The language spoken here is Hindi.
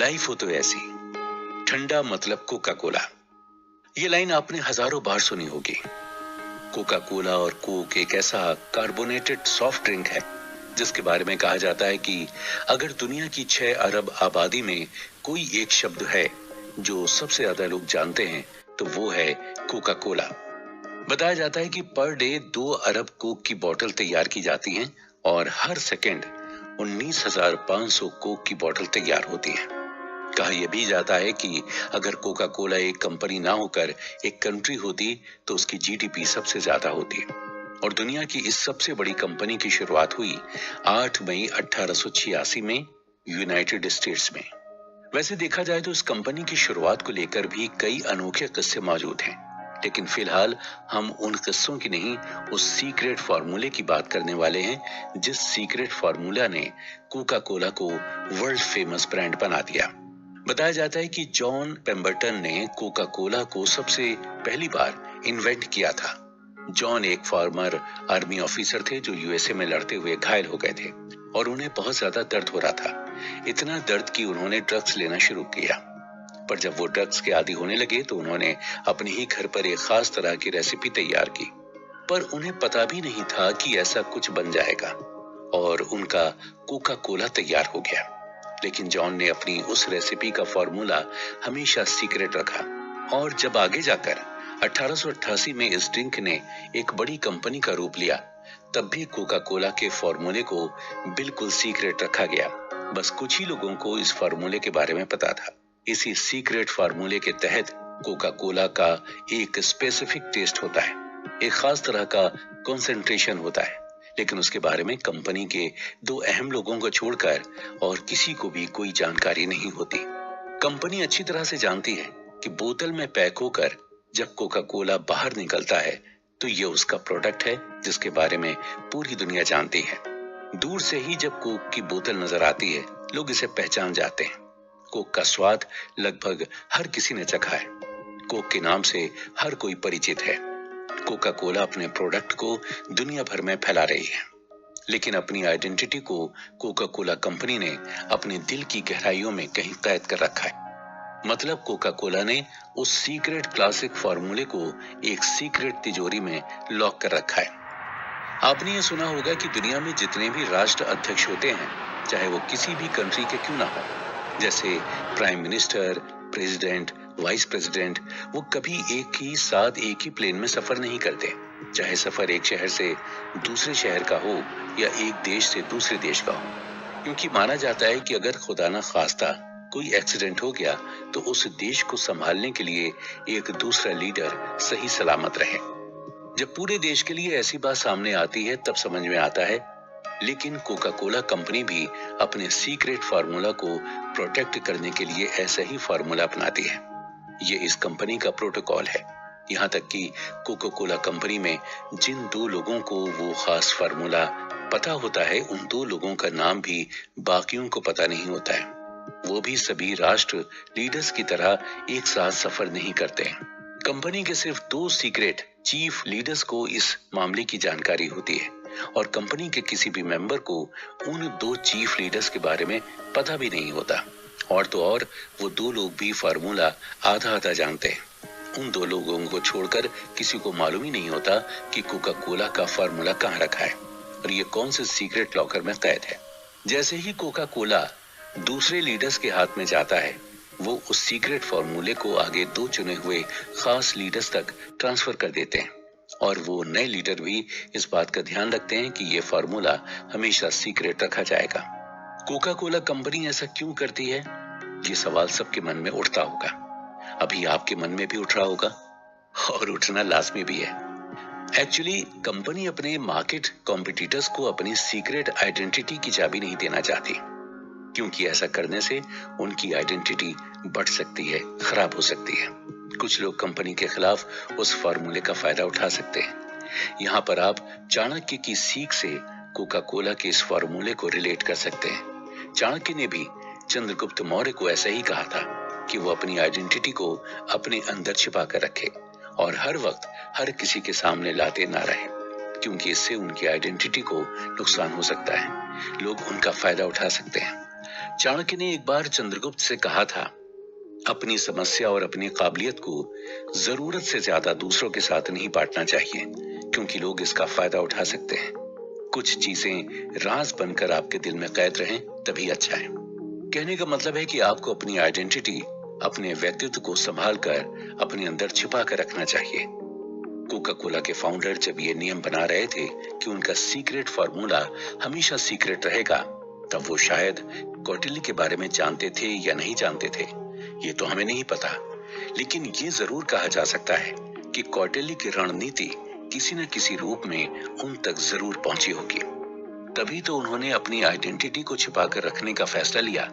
लाइफ हो तो ऐसी, ठंडा मतलब कोका कोला। ये लाइन आपने हजारों बार सुनी होगी। कोका कोला और कोक एक ऐसा कार्बोनेटेड सॉफ्ट ड्रिंक है जिसके बारे में कहा जाता है कि अगर दुनिया की 6 अरब आबादी में कोई एक शब्द है जो सबसे ज्यादा लोग जानते हैं तो वो है कोका कोला। बताया जाता है कि पर डे 2 अरब कोक की बोतल तैयार की जाती हैं और हर सेकंड 19,500 कोक की बोतल तैयार होती है। कहा यह भी जाता है कि अगर कोका कोला एक कंपनी ना होकर एक कंट्री होती तो उसकी जीडीपी सबसे ज्यादा होती। और दुनिया की इस सबसे बड़ी कंपनी की शुरुआत हुई 8 मई 1886 में यूनाइटेड स्टेट्स में। वैसे देखा जाए तो इस कंपनी की शुरुआत को लेकर भी कई अनोखे किस्से मौजूद हैं, लेकिन फिलहाल हम उन किस्सों की नहीं, उस सीक्रेट फार्मूले की बात करने वाले हैं जिस सीक्रेट फार्मूला ने कोका कोला को वर्ल्ड फेमस ब्रांड बना दिया। बताया जाता है कि जॉन पेम्बरटन ने कोका कोला को सबसे पहली बार इन्वेंट किया था। जॉन एक फार्मर आर्मी ऑफिसर थे जो यूएसए में लड़ते हुए घायल हो गए थे और उन्हें बहुत ज्यादा दर्द हो रहा था। इतना दर्द कि उन्होंने ड्रग्स लेना शुरू किया। पर जब वो ड्रग्स के आदी होने लगे तो उन्होंने अपने ही घर पर एक खास तरह की रेसिपी तैयार की, पर उन्हें पता भी नहीं था कि ऐसा कुछ बन जाएगा और उनका कोका कोला तैयार हो गया। लेकिन जॉन ने अपनी उस रेसिपी का फॉर्मूला हमेशा सीक्रेट रखा और जब आगे जाकर 1888 में इस ड्रिंक ने एक बड़ी कंपनी का रूप लिया, तब भी कोका कोला के फॉर्मूले को बिल्कुल सीक्रेट रखा गया। बस कुछ ही लोगों को इस फॉर्मूले के बारे में पता था। इसी सीक्रेट फार्मूले के तहत कोका कोला का एक स्पेसिफिक टेस्ट होता है, एक खास तरह का कंसंट्रेशन होता है, लेकिन उसके बारे में कंपनी के 2 अहम लोगों को छोड़कर और किसी को भी कोई जानकारी नहीं होती। कंपनी अच्छी तरह से जानती है कि बोतल में पैक होकर जब कोका कोला बाहर निकलता है तो ये उसका प्रोडक्ट है जिसके बारे में पूरी दुनिया जानती है। दूर से ही जब कोक की बोतल नजर आती है लोग इसे पहचान जाते हैं। कोक का स्वाद लगभग हर किसी ने चखा है। कोक के नाम से हर कोई परिचित है। कोका कोला अपने प्रोडक्ट को दुनिया भर में फैला रही है, लेकिन अपनी आइडेंटिटी को कोका कोला कंपनी ने अपने दिल की गहराइयों में कहीं कैद कर रखा है। मतलब कोका कोला ने उस सीक्रेट क्लासिक फार्मूले को एक सीक्रेट तिजोरी में लॉक कर रखा है। आपने ये सुना होगा कि दुनिया में जितने भी राष्ट्र अध्यक्ष होते हैं, चाहे वो किसी भी कंट्री के क्यों ना हो, जैसे prime minister, president, vice president, वो कभी एक ही साथ एक ही प्लेन में सफर नहीं करते, चाहे सफर एक शहर से दूसरे शहर का हो या एक देश से दूसरे देश का हो, क्योंकि माना जाता है कि अगर खुदा ना खास्ता कोई एक्सीडेंट हो गया तो उस देश को संभालने के लिए एक दूसरा लीडर सही सलामत रहे। जब पूरे देश के लिए ऐसी बात सामने आती है तब समझ में आता है, लेकिन कोका कोला कंपनी भी अपने सीक्रेट फार्मूला को प्रोटेक्ट करने के लिए ऐसा ही फार्मूला अपनाती है। ये इस कंपनी का प्रोटोकॉल है। यहाँ तक कि कोका कोला कंपनी में जिन 2 लोगों को वो खास फार्मूला पता होता है, उन 2 लोगों का नाम भी बाकियों को पता नहीं होता है। वो भी सभी राष्ट्र लीडर्स की तरह एक साथ सफर नहीं करते हैं। कंपनी के सिर्फ 2 सीक्रेट चीफ लीडर्स को इस मामले की जानकारी होती है और कंपनी के किसी भी मेंबर को उन 2 चीफ लीडर्स के बारे में पता भी नहीं होता। और तो और वो 2 लोग भी फार्मूला आधा आधा जानते हैं। उन 2 लोगों को छोड़कर किसी को मालूम ही नहीं होता कि कोका कोला का फार्मूला कहाँ रखा है और ये कौन से सीक्रेट लॉकर में कैद है। जैसे ही कोका कोला दूसरे लीडर्स के हाथ में जाता है, वो उस सीक्रेट फार्मूले को आगे 2 चुने हुए खास लीडर्स तक ट्रांसफर कर देते हैं और वो नए लीडर भी इस बात का ध्यान रखते हैं कि ये फार्मूला हमेशा सीक्रेट रखा जाएगा। कोका कोला कंपनी ऐसा क्यों करती है? ये सवाल सबके मन में उठता होगा। अभी आपके मन में भी उठ रहा होगा और उठना लाजमी भी है। एक्चुअली कंपनी अपने मार्केट कॉम्पिटिटर्स को अपनी सीक्रेट आइडेंटिटी की चाबी नहीं देना चाहती, क्योंकि ऐसा करने से उनकी आइडेंटिटी बढ़ सकती है, खराब हो सकती है। कुछ लोग कंपनी के खिलाफ उस फार्मूले का फायदा उठा सकते हैं। यहाँ पर आप चाणक्य की सीख से कोका कोला के इस फार्मूले को रिलेट कर सकते हैं। चाणक्य ने भी चंद्रगुप्त मौर्य को ऐसा ही कहा था कि वो अपनी आइडेंटिटी को अपने अंदर छिपा कर रखे और हर वक्त हर किसी के सामने लाते ना रहे, क्योंकि इससे उनकी आइडेंटिटी को नुकसान हो सकता है, लोग उनका फायदा उठा सकते हैं। चाणक्य ने एक बार चंद्रगुप्त से कहा था, अपनी समस्या और अपनी काबिलियत को जरूरत से ज्यादा दूसरों के साथ नहीं बांटना चाहिए, क्योंकि लोग इसका फायदा उठा सकते हैं। कुछ चीजें राज बनकर आपके दिल में कैद रहें तभी अच्छा है। कहने का मतलब है कि आपको अपनी आइडेंटिटी, अपने व्यक्तित्व को संभाल कर अपने अंदर छिपा कर रखना चाहिए। कोका कोला के फाउंडर जब ये नियम बना रहे थे कि उनका सीक्रेट फार्मूला हमेशा सीक्रेट रहेगा, तब वो शायद कौटिल्य के बारे में जानते थे या नहीं जानते थे, ये तो हमें नहीं पता। लेकिन ये जरूर कहा जा सकता है कि कौटिल्य की रणनीति किसी न किसी रूप में उन तक जरूर पहुंची होगी। तभी तो उन्होंने अपनी आइडेंटिटी को छिपाकर रखने का फैसला लिया